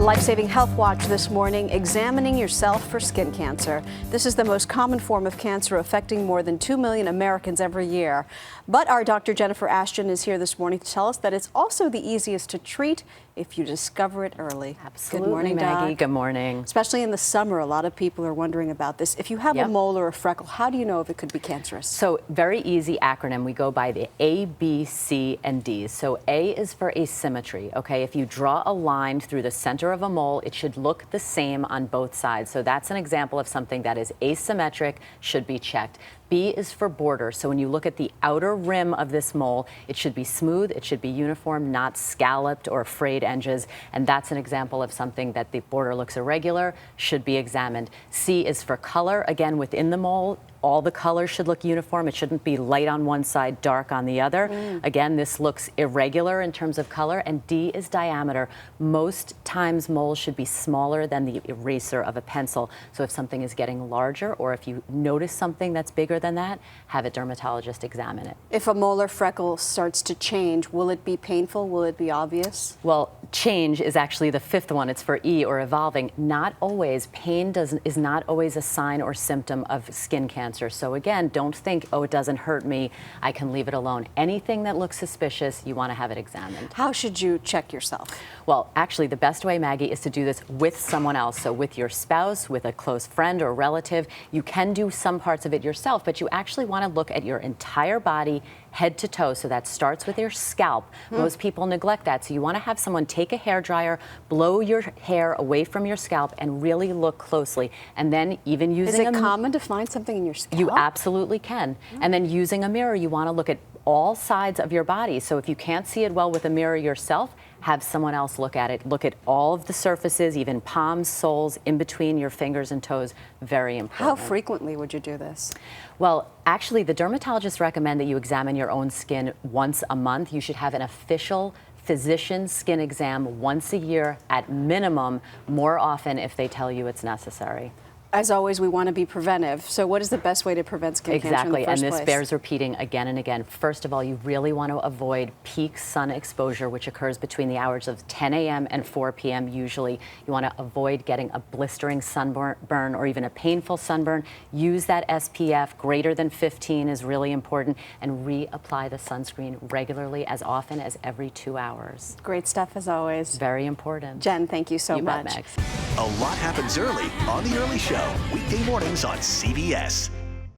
A life-saving health watch this morning, examining yourself for skin cancer. This is the most common form of cancer affecting more than 2 million Americans every year. But our Dr. Jennifer Ashton is here this morning to tell us that it's also the easiest to treat if you discover it early. Absolutely, Good morning, Maggie. Doc. Good morning. Especially in the summer, a lot of people are wondering about this. If you have a mole or a freckle, how do you know if it could be cancerous? So, very easy acronym. We go by the A, B, C, and D. So A is for asymmetry, okay? If you draw a line through the center of a mole, it should look the same on both sides. So that's an example of something that is asymmetric, should be checked. B is for border. So when you look at the outer rim of this mole, it should be smooth, it should be uniform, not scalloped or frayed edges. And that's an example of something that the border looks irregular, should be examined. C is for color. Again, within the mole, all the colors should look uniform. It shouldn't be light on one side, dark on the other. Again, this looks irregular in terms of color. And D is diameter. Most times moles should be smaller than the eraser of a pencil. So if something is getting larger, or if you notice something that's bigger than that, have a dermatologist examine it. If a mole or freckle starts to change, will it be painful? Will it be obvious? Well, change is actually the fifth one. It's for E, or evolving. Not always. Pain is not always a sign or symptom of skin cancer. So again, don't think, oh, it doesn't hurt me, I can leave it alone. Anything that looks suspicious, you want to have it examined. How should you check yourself? Well, actually, the best way, Maggie, is to do this with someone else. So with your spouse, with a close friend or relative. You can do some parts of it yourself, but you actually want to look at your entire body, head to toe. So that starts with your scalp. Most people neglect that. So you want to have someone take a hairdryer, blow your hair away from your scalp, and really look closely. And then even using Is it common to find something in your scalp? You absolutely can. And then using a mirror, you want to look at all sides of your body. So if you can't see it well with a mirror yourself, have someone else look at it. Look at all of the surfaces, even palms, soles, in between your fingers and toes. Very important. How frequently would you do this? Well, actually, the dermatologists recommend that you examine your own skin once a month. You should have an official physician skin exam once a year at minimum, more often if they tell you it's necessary. As always, we want to be preventive. So what is the best way to prevent skin cancer in the first place? Exactly, and this bears repeating again and again. First of all, you really want to avoid peak sun exposure, which occurs between the hours of 10 a.m. and 4 p.m. usually. You want to avoid getting a blistering sunburn or even a painful sunburn. Use that SPF. Greater than 15 is really important. And reapply the sunscreen regularly, as often as every 2 hours. Great stuff as always. Very important. Jen, thank you so much. Bet, Max. A lot happens early on The Early Show, weekday mornings on CBS.